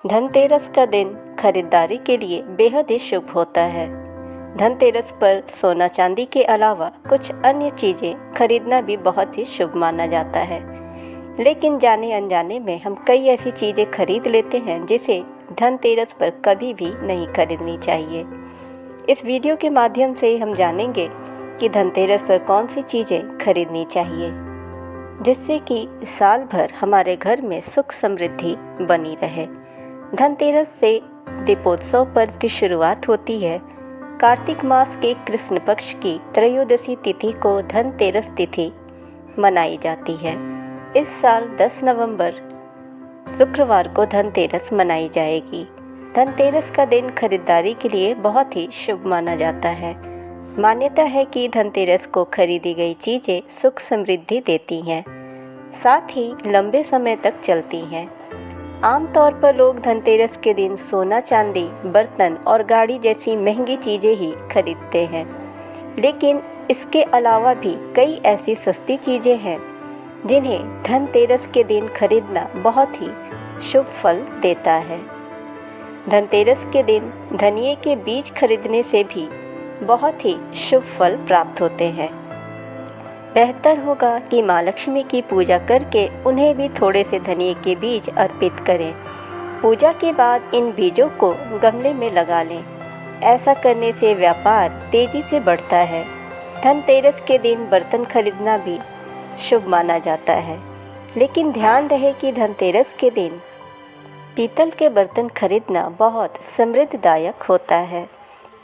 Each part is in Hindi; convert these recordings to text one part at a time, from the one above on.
धनतेरस का दिन खरीदारी के लिए बेहद ही शुभ होता है। धनतेरस पर सोना चांदी के अलावा कुछ अन्य चीज़ें खरीदना भी बहुत ही शुभ माना जाता है, लेकिन जाने अनजाने में हम कई ऐसी चीज़ें खरीद लेते हैं जिसे धनतेरस पर कभी भी नहीं खरीदनी चाहिए। इस वीडियो के माध्यम से हम जानेंगे कि धनतेरस पर कौन सी चीज़ें खरीदनी चाहिए जिससे कि साल भर हमारे घर में सुख समृद्धि बनी रहे। धनतेरस से दीपोत्सव पर्व की शुरुआत होती है। कार्तिक मास के कृष्ण पक्ष की त्रयोदशी तिथि को धनतेरस तिथि मनाई जाती है। इस साल 10 नवंबर शुक्रवार को धनतेरस मनाई जाएगी। धनतेरस का दिन खरीदारी के लिए बहुत ही शुभ माना जाता है। मान्यता है कि धनतेरस को खरीदी गई चीज़ें सुख समृद्धि देती हैं, साथ ही लंबे समय तक चलती हैं। आमतौर पर लोग धनतेरस के दिन सोना चांदी, बर्तन और गाड़ी जैसी महंगी चीज़ें ही खरीदते हैं, लेकिन इसके अलावा भी कई ऐसी सस्ती चीज़ें हैं जिन्हें धनतेरस के दिन खरीदना बहुत ही शुभ फल देता है। धनतेरस के दिन धनिये के बीज खरीदने से भी बहुत ही शुभ फल प्राप्त होते हैं। बेहतर होगा कि माँ लक्ष्मी की पूजा करके उन्हें भी थोड़े से धनिये के बीज अर्पित करें। पूजा के बाद इन बीजों को गमले में लगा लें। ऐसा करने से व्यापार तेजी से बढ़ता है। धनतेरस के दिन बर्तन खरीदना भी शुभ माना जाता है, लेकिन ध्यान रहे कि धनतेरस के दिन पीतल के बर्तन खरीदना बहुत समृद्धदायक होता है।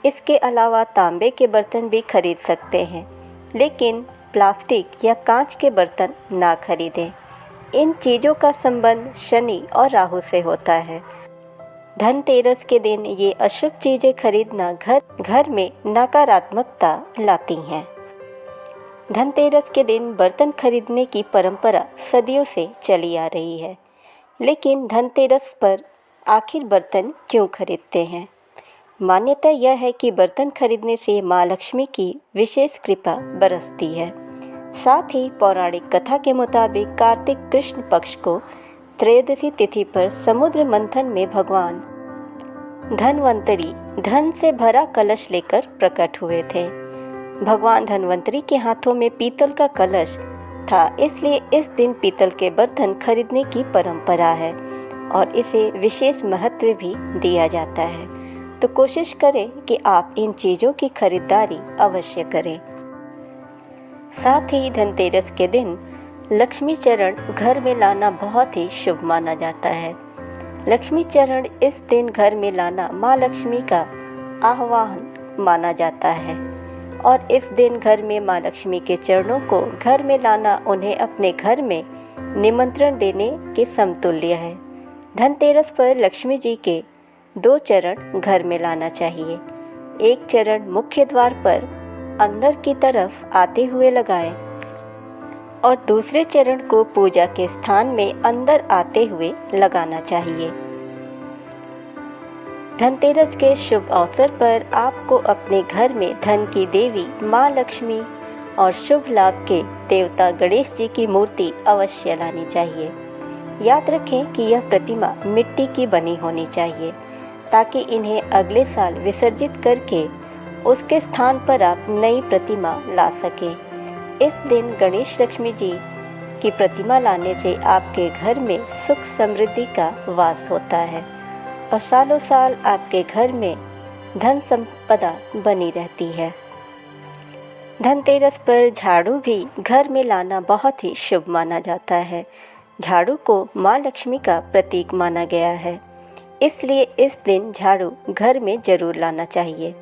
इसके अलावा तांबे के बर्तन भी खरीद सकते हैं, लेकिन प्लास्टिक या कांच के बर्तन ना खरीदें। इन चीज़ों का संबंध शनि और राहु से होता है। धनतेरस के दिन ये अशुभ चीज़ें खरीदना घर में नकारात्मकता लाती हैं। धनतेरस के दिन बर्तन खरीदने की परंपरा सदियों से चली आ रही है, लेकिन धनतेरस पर आखिर बर्तन क्यों खरीदते हैं? मान्यता यह है कि बर्तन खरीदने से माँ लक्ष्मी की विशेष कृपा बरसती है। साथ ही पौराणिक कथा के मुताबिक कार्तिक कृष्ण पक्ष को त्रयोदशी तिथि पर समुद्र मंथन में भगवान धनवंतरी धन से भरा कलश लेकर प्रकट हुए थे। भगवान धनवंतरी के हाथों में पीतल का कलश था, इसलिए इस दिन पीतल के बर्तन खरीदने की परंपरा है और इसे विशेष महत्व भी दिया जाता है। तो कोशिश करें कि आप इन चीज़ों की खरीदारी अवश्य करें। साथ ही धनतेरस के दिन लक्ष्मी चरण घर में लाना बहुत ही शुभ माना जाता है। लक्ष्मी चरण इस दिन घर में लाना माँ लक्ष्मी का आह्वान माना जाता है और इस दिन घर में माँ लक्ष्मी के चरणों को घर में लाना उन्हें अपने घर में निमंत्रण देने के समतुल्य है। धनतेरस पर लक्ष्मी जी के 2 चरण घर में लाना चाहिए। एक चरण मुख्य द्वार पर अंदर की तरफ आते हुए लगाएं और दूसरे चरण को पूजा के स्थान में अंदर आते हुए लगाना चाहिए। धनतेरस के शुभ अवसर पर आपको अपने घर में धन की देवी माँ लक्ष्मी और शुभ लाभ के देवता गणेश जी की मूर्ति अवश्य लानी चाहिए। याद रखें कि यह प्रतिमा मिट्टी की बनी होनी चाहिए, ताकि इन्हें अगले साल विसर्जित करके उसके स्थान पर आप नई प्रतिमा ला सकें। इस दिन गणेश लक्ष्मी जी की प्रतिमा लाने से आपके घर में सुख समृद्धि का वास होता है और सालों साल आपके घर में धन संपदा बनी रहती है। धनतेरस पर झाड़ू भी घर में लाना बहुत ही शुभ माना जाता है। झाड़ू को माँ लक्ष्मी का प्रतीक माना गया है, इसलिए इस दिन झाड़ू घर में जरूर लाना चाहिए।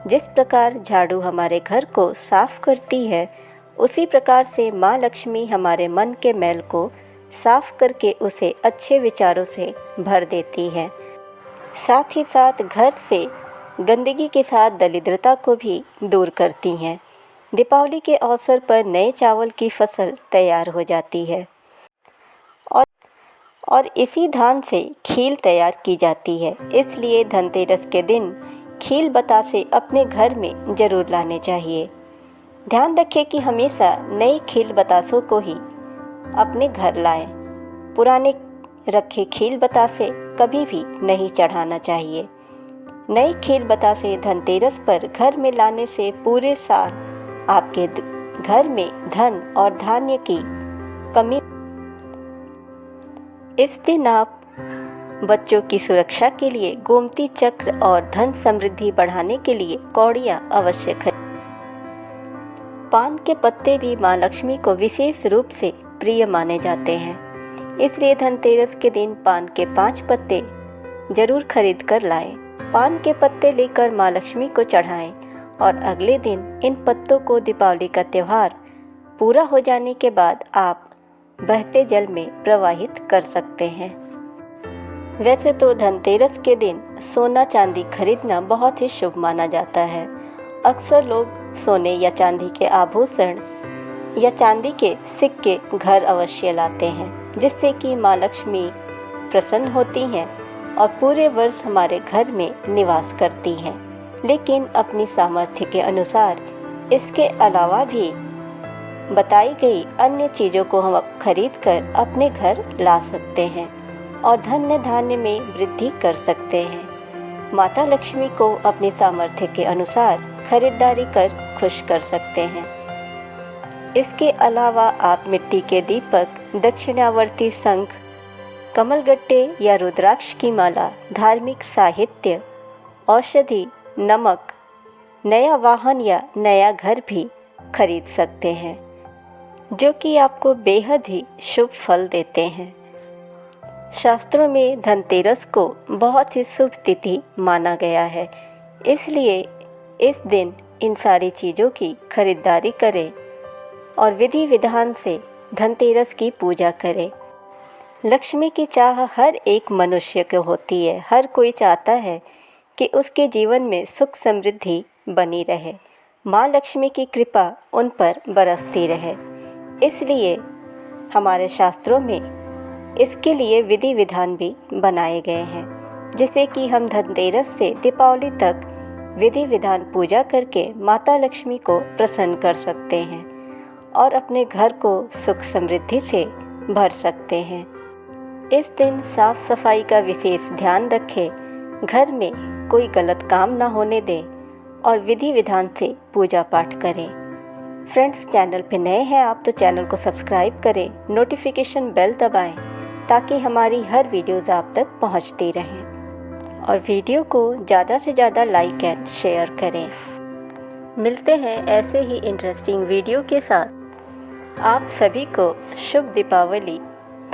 जिस प्रकार झाड़ू हमारे घर को साफ करती है, उसी प्रकार से माँ लक्ष्मी हमारे मन के मैल को साफ करके उसे अच्छे विचारों से भर देती है। साथ ही साथ घर से गंदगी के साथ दरिद्रता को भी दूर करती हैं। दीपावली के अवसर पर नए चावल की फसल तैयार हो जाती है और इसी धान से खील तैयार की जाती है। इसलिए धनतेरस के दिन खील बतासे अपने घर में जरूर लाने चाहिए। ध्यान रखें कि हमेशा नए खील बतासों को ही अपने घर लाएं। पुराने रखे खील बतासे कभी भी नहीं चढ़ाना चाहिए। नई खील बतासे धनतेरस पर घर में लाने से पूरे साल आपके घर में धन और धान्य की कमी। इस दिन आप बच्चों की सुरक्षा के लिए गोमती चक्र और धन समृद्धि बढ़ाने के लिए कौड़ियाँ अवश्य खरीदें। पान के पत्ते भी माँ लक्ष्मी को विशेष रूप से प्रिय माने जाते हैं, इसलिए धनतेरस के दिन पान के 5 पत्ते जरूर खरीद कर लाएं। पान के पत्ते लेकर माँ लक्ष्मी को चढ़ाएं और अगले दिन इन पत्तों को दीपावली का त्यौहार पूरा हो जाने के बाद आप बहते जल में प्रवाहित कर सकते हैं। वैसे तो धनतेरस के दिन सोना चांदी खरीदना बहुत ही शुभ माना जाता है। अक्सर लोग सोने या चांदी के आभूषण या चांदी के सिक्के घर अवश्य लाते हैं, जिससे कि माँ लक्ष्मी प्रसन्न होती हैं और पूरे वर्ष हमारे घर में निवास करती हैं। लेकिन अपनी सामर्थ्य के अनुसार इसके अलावा भी बताई गई अन्य चीज़ों को हम खरीद कर अपने घर ला सकते हैं और धन्य धान्य में वृद्धि कर सकते हैं। माता लक्ष्मी को अपनी सामर्थ्य के अनुसार खरीदारी कर खुश कर सकते हैं। इसके अलावा आप मिट्टी के दीपक, दक्षिणावर्ती शंख, कमलगट्टे या रुद्राक्ष की माला, धार्मिक साहित्य, औषधि, नमक, नया वाहन या नया घर भी खरीद सकते हैं, जो कि आपको बेहद ही शुभ फल देते हैं। शास्त्रों में धनतेरस को बहुत ही शुभ तिथि माना गया है, इसलिए इस दिन इन सारी चीज़ों की खरीदारी करें और विधि विधान से धनतेरस की पूजा करें। लक्ष्मी की चाह हर एक मनुष्य को होती है। हर कोई चाहता है कि उसके जीवन में सुख समृद्धि बनी रहे, माँ लक्ष्मी की कृपा उन पर बरसती रहे। इसलिए हमारे शास्त्रों में इसके लिए विधि विधान भी बनाए गए हैं, जिसे कि हम धनतेरस से दीपावली तक विधि विधान पूजा करके माता लक्ष्मी को प्रसन्न कर सकते हैं और अपने घर को सुख समृद्धि से भर सकते हैं। इस दिन साफ सफाई का विशेष ध्यान रखें, घर में कोई गलत काम ना होने दें और विधि विधान से पूजा पाठ करें। फ्रेंड्स, चैनल पे नए हैं आप तो चैनल को सब्सक्राइब करें, नोटिफिकेशन बेल दबाएं ताकि हमारी हर वीडियोज़ आप तक पहुंचती रहें और वीडियो को ज़्यादा से ज़्यादा लाइक एंड शेयर करें। मिलते हैं ऐसे ही इंटरेस्टिंग वीडियो के साथ। आप सभी को शुभ Deepavali.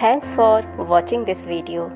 Thanks for watching this video.